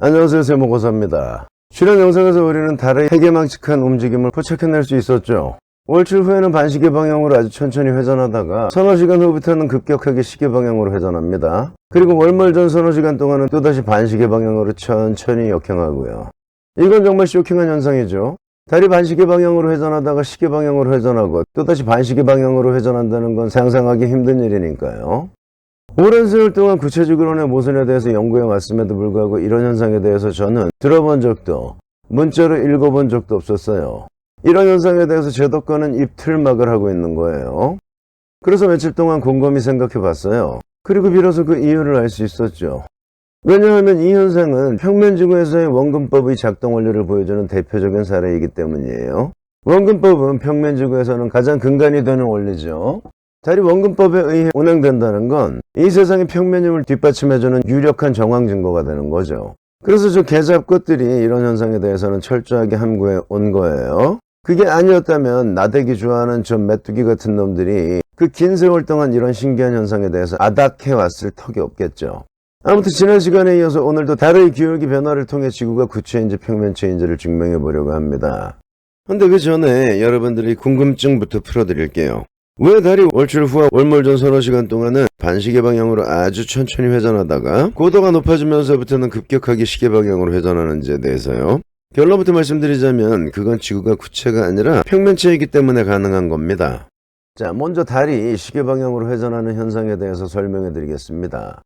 안녕하세요, 세모고사입니다. 출연 영상에서 우리는 달의 해괴망측한 움직임을 포착해낼 수 있었죠. 월출 후에는 반시계 방향으로 아주 천천히 회전하다가 서너 시간 후부터는 급격하게 시계 방향으로 회전합니다. 그리고 월말 전 서너 시간 동안은 또다시 반시계 방향으로 천천히 역행하고요. 이건 정말 쇼킹한 현상이죠. 달이 반시계 방향으로 회전하다가 시계 방향으로 회전하고 또다시 반시계 방향으로 회전한다는 건 상상하기 힘든 일이니까요. 오랜 세월 동안 구체적으로의 모순에 대해서 연구해 왔음에도 불구하고 이런 현상에 대해서 저는 들어본 적도 문자로 읽어본 적도 없었어요. 이런 현상에 대해서 제 덕과는 입틀막을 하고 있는 거예요. 그래서 며칠 동안 곰곰이 생각해 봤어요. 그리고 비로소 그 이유를 알 수 있었죠. 왜냐하면 이 현상은 평면지구에서의 원근법의 작동 원리를 보여주는 대표적인 사례이기 때문이에요. 원근법은 평면지구에서는 가장 근간이 되는 원리죠. 달이 원근법에 의해 운행된다는 건 이 세상의 평면임을 뒷받침해주는 유력한 정황 증거가 되는 거죠. 그래서 저 개잡것들이 이런 현상에 대해서는 철저하게 함구해 온 거예요. 그게 아니었다면 나대기 좋아하는 저 메뚜기 같은 놈들이 그 긴 세월 동안 이런 신기한 현상에 대해서 아닥해왔을 턱이 없겠죠. 아무튼 지난 시간에 이어서 오늘도 달의 기울기 변화를 통해 지구가 구체인지 평면체인지를 증명해 보려고 합니다. 근데 그 전에 여러분들이 궁금증부터 풀어드릴게요. 왜 달이 월출 후와 월몰 전 서너 시간 동안은 반시계 방향으로 아주 천천히 회전하다가 고도가 높아지면서부터는 급격하게 시계 방향으로 회전하는지에 대해서요. 결론부터 말씀드리자면 그건 지구가 구체가 아니라 평면체이기 때문에 가능한 겁니다. 자, 먼저 달이 시계 방향으로 회전하는 현상에 대해서 설명해 드리겠습니다.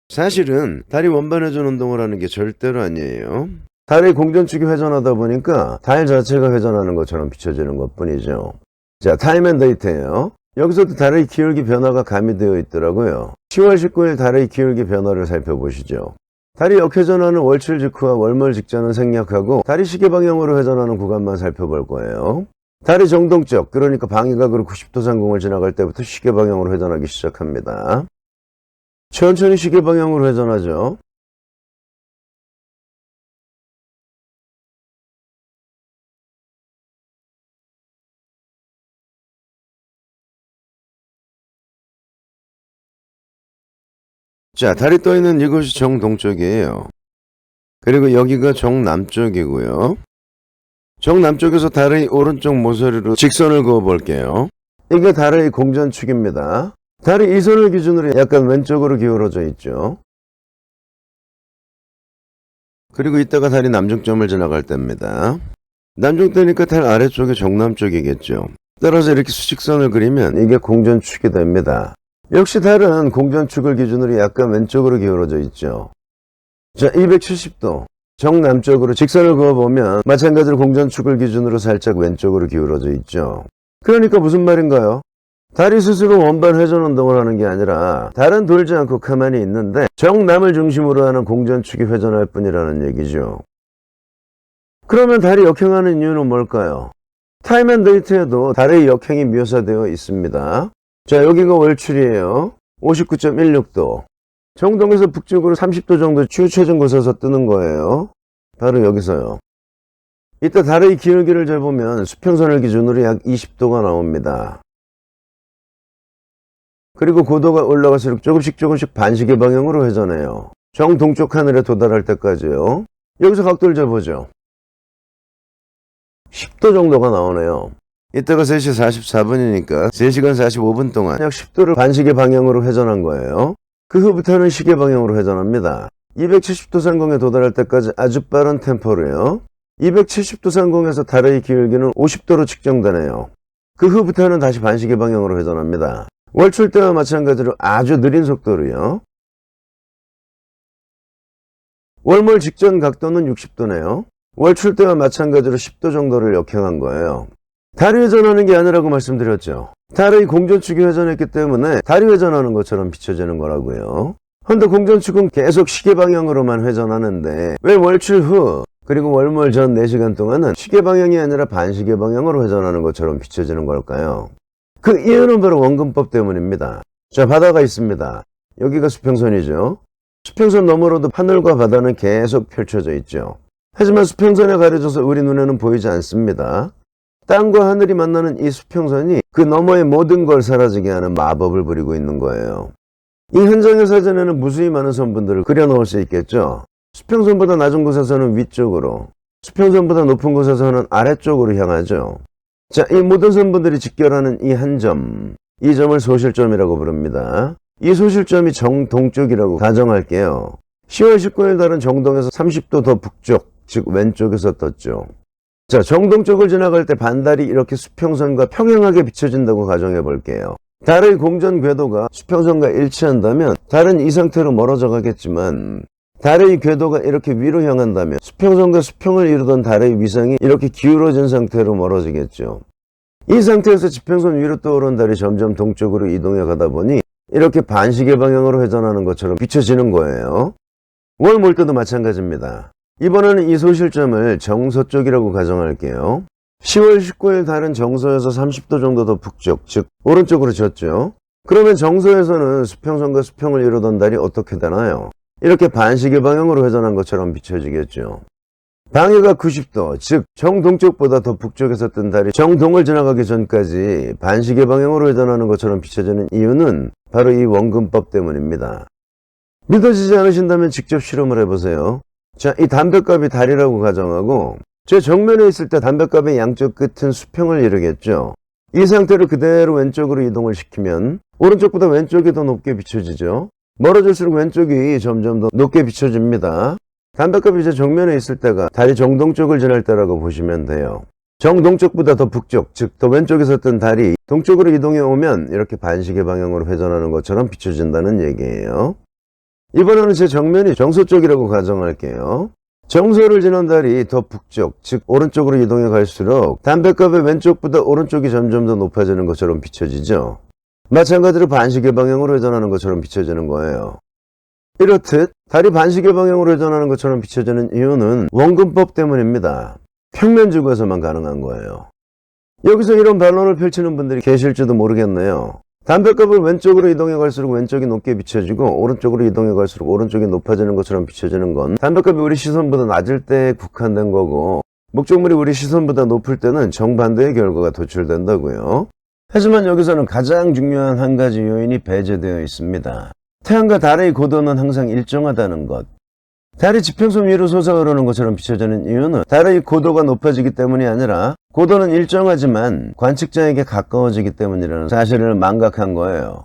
사실은 달이 원반 회전 운동을 하는 게 절대로 아니에요. 달의 공전축이 회전하다 보니까 달 자체가 회전하는 것처럼 비춰지는 것 뿐이죠. 자, 타임 앤 데이트예요. 여기서도 달의 기울기 변화가 가미되어 있더라고요. 10월 19일 달의 기울기 변화를 살펴보시죠. 달이 역회전하는 월출 직후와 월몰 직전은 생략하고 달이 시계 방향으로 회전하는 구간만 살펴볼 거예요. 달이 정동적, 그러니까 방위각으로 90도 상공을 지나갈 때부터 시계 방향으로 회전하기 시작합니다. 천천히 시계 방향으로 회전하죠. 자, 달이 떠있는 이곳이 정동쪽이에요. 그리고 여기가 정남쪽이고요. 정남쪽에서 달의 오른쪽 모서리로 직선을 그어 볼게요. 이게 달의 공전축입니다. 달이 이 선을 기준으로 약간 왼쪽으로 기울어져 있죠. 그리고 이따가 달이 남중점을 지나갈 때입니다. 남중대니까 달 아래쪽이 정남쪽이겠죠. 따라서 이렇게 수직선을 그리면 이게 공전축이 됩니다. 역시 달은 공전축을 기준으로 약간 왼쪽으로 기울어져 있죠. 자, 270도 정남쪽으로 직선을 그어보면 마찬가지로 공전축을 기준으로 살짝 왼쪽으로 기울어져 있죠. 그러니까 무슨 말인가요? 달이 스스로 원반 회전 운동을 하는 게 아니라 달은 돌지 않고 가만히 있는데 정남을 중심으로 하는 공전축이 회전할 뿐이라는 얘기죠. 그러면 달이 역행하는 이유는 뭘까요? 타임 앤 데이트에도 달의 역행이 묘사되어 있습니다. 자, 여기가 월출이에요. 59.16도. 정동에서 북쪽으로 30도 정도 치우쳐진 곳에서 뜨는 거예요. 바로 여기서요. 이때 달의 기울기를 재보면 수평선을 기준으로 약 20도가 나옵니다. 그리고 고도가 올라갈수록 조금씩 반시계 방향으로 회전해요. 정동쪽 하늘에 도달할 때까지요. 여기서 각도를 재보죠. 10도 정도가 나오네요. 이따가 3시 44분이니까 3시간 45분 동안 약 10도를 반시계 방향으로 회전한 거예요. 그 후부터는 시계 방향으로 회전합니다. 270도 상공에 도달할 때까지 아주 빠른 템포로요. 270도 상공에서 달의 기울기는 50도로 측정되네요. 그 후부터는 다시 반시계 방향으로 회전합니다. 월출 때와 마찬가지로 아주 느린 속도로요. 월몰 직전 각도는 60도네요. 월출 때와 마찬가지로 10도 정도를 역행한 거예요. 달이 회전하는 게 아니라고 말씀드렸죠. 달의 공전축이 회전했기 때문에 달이 회전하는 것처럼 비춰지는 거라고요. 근데 공전축은 계속 시계 방향으로만 회전하는데 왜 월출 후 그리고 월몰 전 4시간 동안은 시계 방향이 아니라 반시계 방향으로 회전하는 것처럼 비춰지는 걸까요? 그 이유는 바로 원근법 때문입니다. 자, 바다가 있습니다. 여기가 수평선이죠. 수평선 너머로도 하늘과 바다는 계속 펼쳐져 있죠. 하지만 수평선에 가려져서 우리 눈에는 보이지 않습니다. 땅과 하늘이 만나는 이 수평선이 그 너머의 모든 걸 사라지게 하는 마법을 부리고 있는 거예요. 이 현장의 사진에는 무수히 많은 선분들을 그려놓을 수 있겠죠. 수평선보다 낮은 곳에서는 위쪽으로, 수평선보다 높은 곳에서는 아래쪽으로 향하죠. 자, 이 모든 선분들이 직결하는 이 한 점, 이 점을 소실점이라고 부릅니다. 이 소실점이 정동쪽이라고 가정할게요. 10월 19일 달은 정동에서 30도 더 북쪽, 즉 왼쪽에서 떴죠. 자, 정동쪽을 지나갈 때 반달이 이렇게 수평선과 평행하게 비춰진다고 가정해 볼게요. 달의 공전 궤도가 수평선과 일치한다면 달은 이 상태로 멀어져 가겠지만, 달의 궤도가 이렇게 위로 향한다면 수평선과 수평을 이루던 달의 위상이 이렇게 기울어진 상태로 멀어지겠죠. 이 상태에서 지평선 위로 떠오른 달이 점점 동쪽으로 이동해 가다 보니 이렇게 반시계 방향으로 회전하는 것처럼 비춰지는 거예요. 월 몰 때도 마찬가지입니다. 이번에는 이 소실점을 정서쪽이라고 가정할게요. 10월 19일 달은 정서에서 30도 정도 더 북쪽, 즉 오른쪽으로 졌죠. 그러면 정서에서는 수평선과 수평을 이루던 달이 어떻게 되나요? 이렇게 반시계 방향으로 회전한 것처럼 비춰지겠죠. 방해가 90도, 즉 정동쪽보다 더 북쪽에서 뜬 달이 정동을 지나가기 전까지 반시계 방향으로 회전하는 것처럼 비춰지는 이유는 바로 이 원근법 때문입니다. 믿어지지 않으신다면 직접 실험을 해보세요. 자, 이 담배값이 달이라고 가정하고 제 정면에 있을 때 담배값의 양쪽 끝은 수평을 이루겠죠. 이 상태로 그대로 왼쪽으로 이동을 시키면 오른쪽보다 왼쪽이 더 높게 비춰지죠. 멀어질수록 왼쪽이 점점 더 높게 비춰집니다. 담배값이 이제 정면에 있을 때가 달이 정동쪽을 지날 때라고 보시면 돼요. 정동쪽보다 더 북쪽, 즉 더 왼쪽에서 뜬 달이 동쪽으로 이동해 오면 이렇게 반시계 방향으로 회전하는 것처럼 비춰진다는 얘기예요. 이번에는 제 정면이 정서 쪽이라고 가정할게요. 정서를 지난 달이 더 북쪽, 즉 오른쪽으로 이동해 갈수록 담배값의 왼쪽보다 오른쪽이 점점 더 높아지는 것처럼 비춰지죠. 마찬가지로 반시계 방향으로 회전하는 것처럼 비춰지는 거예요. 이렇듯 달이 반시계 방향으로 회전하는 것처럼 비춰지는 이유는 원근법 때문입니다. 평면지구에서만 가능한 거예요. 여기서 이런 반론을 펼치는 분들이 계실지도 모르겠네요. 담배값을 왼쪽으로 이동해 갈수록 왼쪽이 높게 비춰지고 오른쪽으로 이동해 갈수록 오른쪽이 높아지는 것처럼 비춰지는 건 담배값이 우리 시선보다 낮을 때에 국한된 거고, 목적물이 우리 시선보다 높을 때는 정반대의 결과가 도출된다고요. 하지만 여기서는 가장 중요한 한 가지 요인이 배제되어 있습니다. 태양과 달의 고도는 항상 일정하다는 것. 달이 지평선 위로 솟아오르는 것처럼 비춰지는 이유는 달의 고도가 높아지기 때문이 아니라 고도는 일정하지만 관측자에게 가까워지기 때문이라는 사실을 망각한 거예요.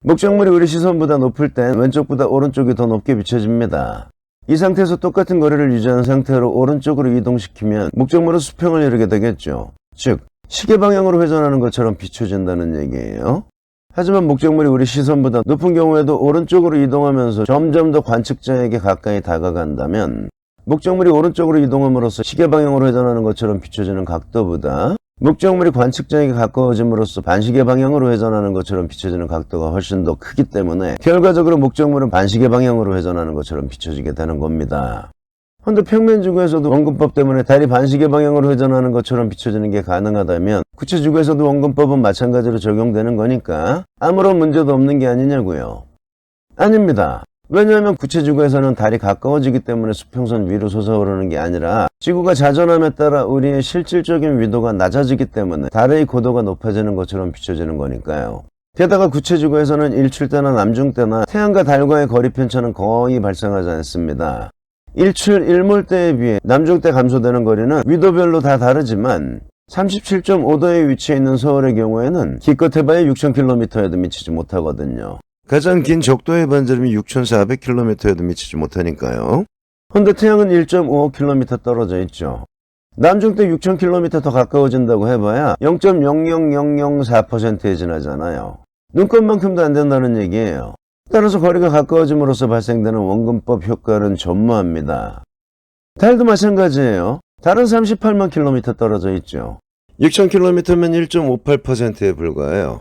목적물이 우리 시선보다 높을 땐 왼쪽보다 오른쪽이 더 높게 비춰집니다. 이 상태에서 똑같은 거리를 유지한 상태로 오른쪽으로 이동시키면 목적물은 수평을 이루게 되겠죠. 즉 시계 방향으로 회전하는 것처럼 비춰진다는 얘기예요. 하지만 목적물이 우리 시선보다 높은 경우에도 오른쪽으로 이동하면서 점점 더 관측자에게 가까이 다가간다면 목적물이 오른쪽으로 이동함으로써 시계 방향으로 회전하는 것처럼 비춰지는 각도보다 목적물이 관측자에게 가까워짐으로써 반시계 방향으로 회전하는 것처럼 비춰지는 각도가 훨씬 더 크기 때문에 결과적으로 목적물은 반시계 방향으로 회전하는 것처럼 비춰지게 되는 겁니다. 그런데 평면지구에서도 원근법 때문에 달이 반시계 방향으로 회전하는 것처럼 비춰지는 게 가능하다면 구체지구에서도 원근법은 마찬가지로 적용되는 거니까 아무런 문제도 없는 게 아니냐고요. 아닙니다. 왜냐하면 구체지구에서는 달이 가까워지기 때문에 수평선 위로 솟아오르는 게 아니라 지구가 자전함에 따라 우리의 실질적인 위도가 낮아지기 때문에 달의 고도가 높아지는 것처럼 비춰지는 거니까요. 게다가 구체지구에서는 일출 때나 남중 때나 태양과 달과의 거리 편차는 거의 발생하지 않습니다. 일출 일몰 때에 비해 남중 때 감소되는 거리는 위도별로 다 다르지만 37.5도에 위치해 있는 서울의 경우에는 기껏 해봐야 6,000km에도 미치지 못하거든요. 가장 긴 적도의 반지름이 6,400km에도 미치지 못하니까요. 그런데 태양은 1.55km 떨어져 있죠. 남중 때 6,000km 더 가까워진다고 해봐야 0.00004%에 지나잖아요. 눈곱만큼도 안 된다는 얘기예요. 따라서 거리가 가까워짐으로써 발생되는 원근법 효과는 전무합니다. 달도 마찬가지예요. 달은 38만 km 떨어져 있죠. 6,000km면 1.58%에 불과해요.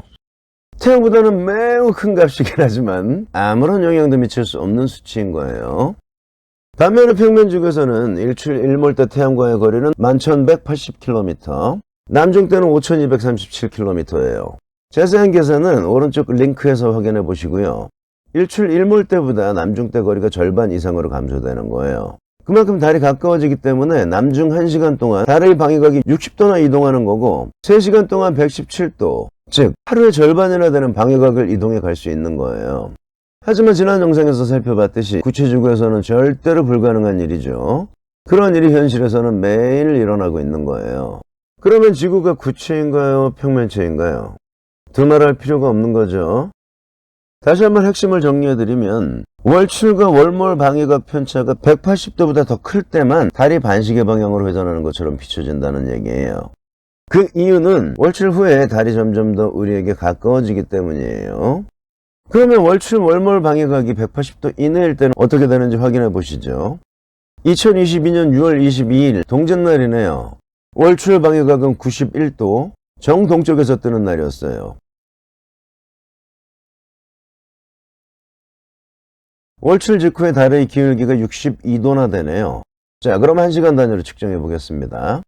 태양보다는 매우 큰 값이긴 하지만 아무런 영향도 미칠 수 없는 수치인 거예요. 반면에 평면지구에서는 일출 일몰 때 태양과의 거리는 11,180km, 남중 때는 5,237km예요. 자세한 계산은 오른쪽 링크에서 확인해 보시고요. 일출 일몰 때보다 남중 때 거리가 절반 이상으로 감소되는 거예요. 그만큼 달이 가까워지기 때문에 남중 1시간 동안 달의 방위각이 60도나 이동하는 거고 3시간 동안 117도, 즉 하루의 절반이나 되는 방위각을 이동해 갈 수 있는 거예요. 하지만 지난 영상에서 살펴봤듯이 구체지구에서는 절대로 불가능한 일이죠. 그런 일이 현실에서는 매일 일어나고 있는 거예요. 그러면 지구가 구체인가요? 평면체인가요? 두말할 필요가 없는 거죠. 다시 한번 핵심을 정리해드리면 월출과 월몰 방위각 편차가 180도보다 더 클 때만 달이 반시계 방향으로 회전하는 것처럼 비춰진다는 얘기예요. 그 이유는 월출 후에 달이 점점 더 우리에게 가까워지기 때문이에요. 그러면 월출 월몰 방위각이 180도 이내일 때는 어떻게 되는지 확인해 보시죠. 2022년 6월 22일 동짓날이네요. 월출 방위각은 91도, 정동쪽에서 뜨는 날이었어요. 월출 직후에 달의 기울기가 62도나 되네요. 자, 그럼 1시간 단위로 측정해 보겠습니다.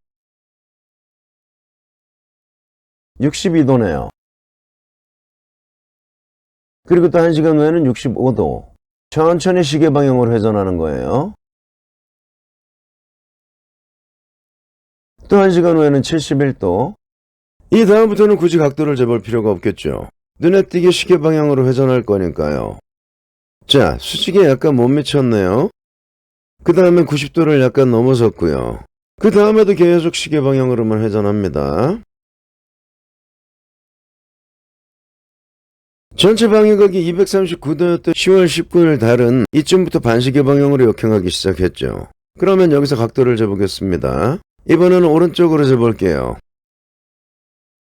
62도네요. 그리고 또 1시간 후에는 65도. 천천히 시계 방향으로 회전하는 거예요. 또 1시간 후에는 71도. 이 다음부터는 굳이 각도를 재볼 필요가 없겠죠. 눈에 띄게 시계 방향으로 회전할 거니까요. 자, 수직에 약간 못 미쳤네요. 그 다음에 90도를 약간 넘어섰고요. 그 다음에도 계속 시계 방향으로만 회전합니다. 전체 방위각이 239도였던 10월 19일 달은 이쯤부터 반시계 방향으로 역행하기 시작했죠. 그러면 여기서 각도를 재보겠습니다. 이번에는 오른쪽으로 재볼게요.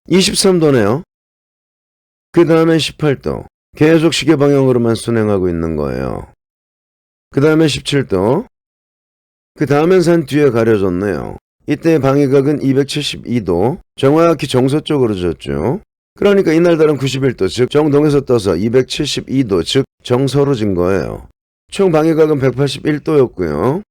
23도네요. 그 다음에 18도. 계속 시계 방향으로만 순행하고 있는 거예요. 그 다음에 17도. 그 다음엔 산 뒤에 가려졌네요. 이때 방위각은 272도. 정확히 정서쪽으로 졌죠. 그러니까 이날 달은 91도, 즉 정동에서 떠서 272도, 즉 정서로 진 거예요. 총 방위각은 181도였고요.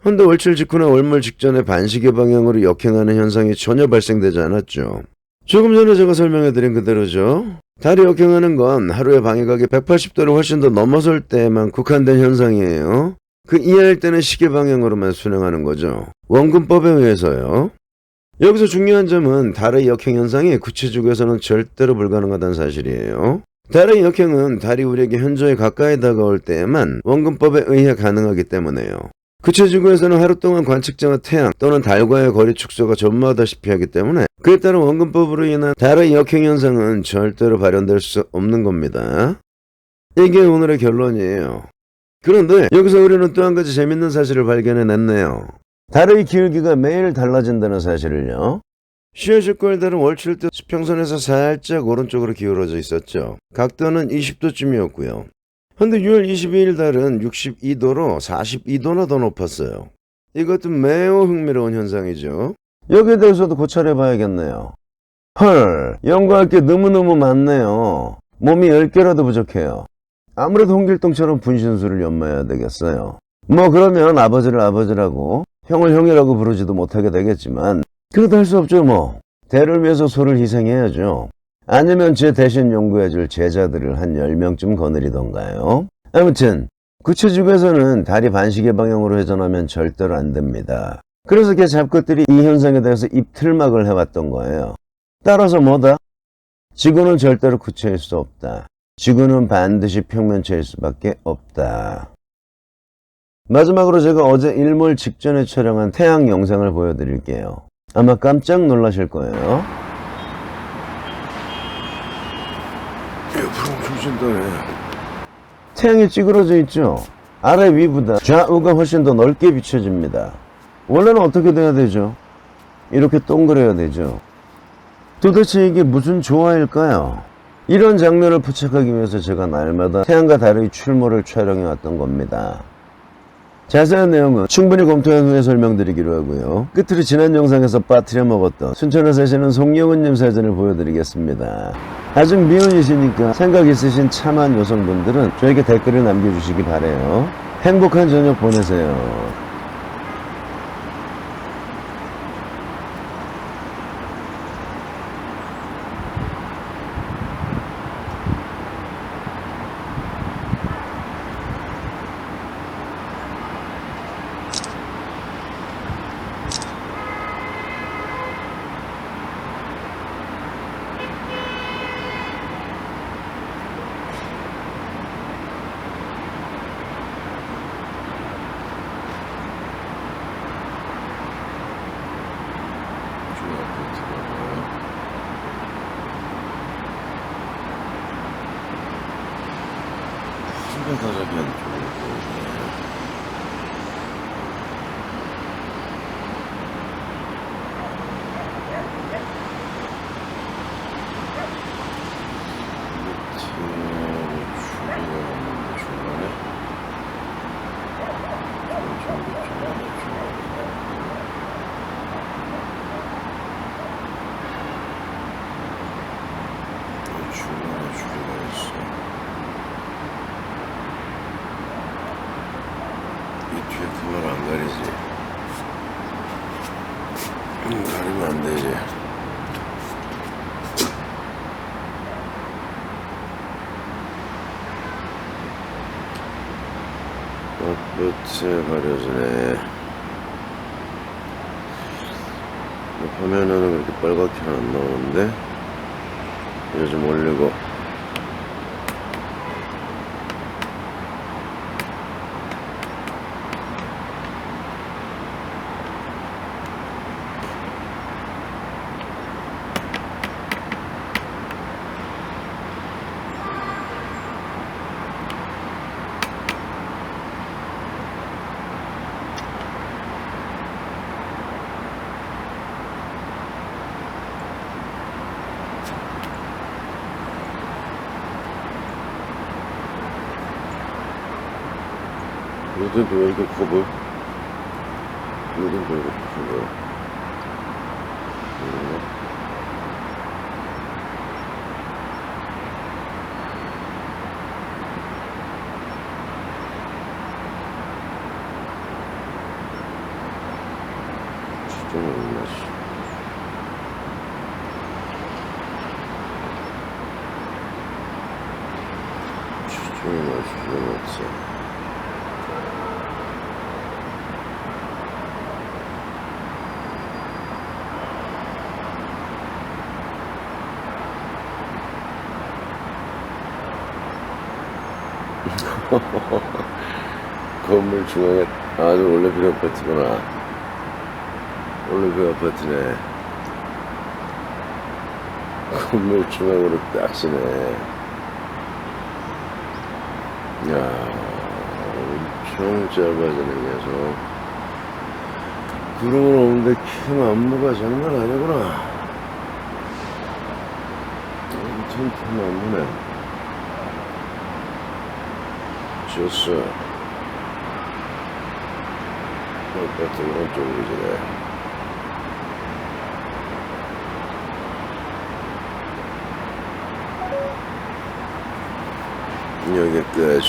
헌데 월출 직후나 월몰 직전에 반시계 방향으로 역행하는 현상이 전혀 발생되지 않았죠. 조금 전에 제가 설명해드린 그대로죠. 달이 역행하는 건 하루에 방위각이 180도를 훨씬 더 넘어설 때에만 국한된 현상이에요. 그 이하일 때는 시계 방향으로만 순행하는 거죠. 원근법에 의해서요. 여기서 중요한 점은 달의 역행 현상이 구체지구에서는 절대로 불가능하다는 사실이에요. 달의 역행은 달이 우리에게 현저히 가까이 다가올 때에만 원근법에 의해 가능하기 때문에요. 구체지구에서는 하루 동안 관측자와 태양 또는 달과의 거리 축소가 전무하다시피 하기 때문에 그에 따른 원근법으로 인한 달의 역행 현상은 절대로 발현될 수 없는 겁니다. 이게 오늘의 결론이에요. 그런데 여기서 우리는 또 한 가지 재밌는 사실을 발견해냈네요. 달의 기울기가 매일 달라진다는 사실을요. 10월 19일 달은 월출 때 수평선에서 살짝 오른쪽으로 기울어져 있었죠. 각도는 20도쯤이었고요. 근데 6월 22일 달은 62도로 42도나 더 높았어요. 이것도 매우 흥미로운 현상이죠. 여기에 대해서도 고찰해 봐야겠네요. 헐, 연구할 게 너무너무 많네요. 몸이 10개라도 부족해요. 아무래도 홍길동처럼 분신술을 연마해야 되겠어요. 뭐 그러면 아버지를 아버지라고 형을 형이라고 부르지도 못하게 되겠지만 그래도 할 수 없죠 뭐. 대를 위해서 소를 희생해야죠. 아니면 제 대신 연구해줄 제자들을 한 10명쯤 거느리던가요. 아무튼 구체지구에서는 달이 반시계 방향으로 회전하면 절대로 안 됩니다. 그래서 걔 잡것들이 이 현상에 대해서 입틀막을 해왔던 거예요. 따라서 뭐다? 지구는 절대로 구체일 수 없다. 지구는 반드시 평면체일 수밖에 없다. 마지막으로 제가 어제 일몰 직전에 촬영한 태양 영상을 보여드릴게요. 아마 깜짝 놀라실 거예요. 옆으로 조심더네. 태양이 찌그러져 있죠? 아래 위보다 좌우가 훨씬 더 넓게 비춰집니다. 원래는 어떻게 돼야 되죠? 이렇게 동그래야 되죠. 도대체 이게 무슨 조화일까요? 이런 장면을 포착하기 위해서 제가 날마다 태양과 달의 출몰을 촬영해 왔던 겁니다. 자세한 내용은 충분히 검토한 후에 설명드리기로 하고요. 끝으로 지난 영상에서 빠뜨려 먹었던 순천에 사시는 송영은님 사진을 보여드리겠습니다. 아직 미혼이시니까 생각 있으신 참한 여성분들은 저에게 댓글을 남겨주시기 바래요. 행복한 저녁 보내세요. 가자기 안쪽으로 보이네. 중간에 줄이가 있어. 이 뒤에 카메라 안 가리지? 가리면 안 되지. 끝에 가려지네. 화면에는 그렇게 빨갛게 안 나오는데 요즘 올리고 요즘도 왜 이렇게 커 보여? 요즘도 왜 이렇게 커 보여? 진짜 모르겠네. 추정이 맛이 없어. 건물 중앙에 아주 올레뷰 아파트구나. 올레뷰 아파트네. 건물 중앙으로 딱 쓰네. 야, 엄청 짧아지네 계속. 구름은 오는데 캠 안무가 장난 아니구나. 엄청 캠 안무네. 좋았어. 아파트 오른쪽으로 지네. 여기 끝.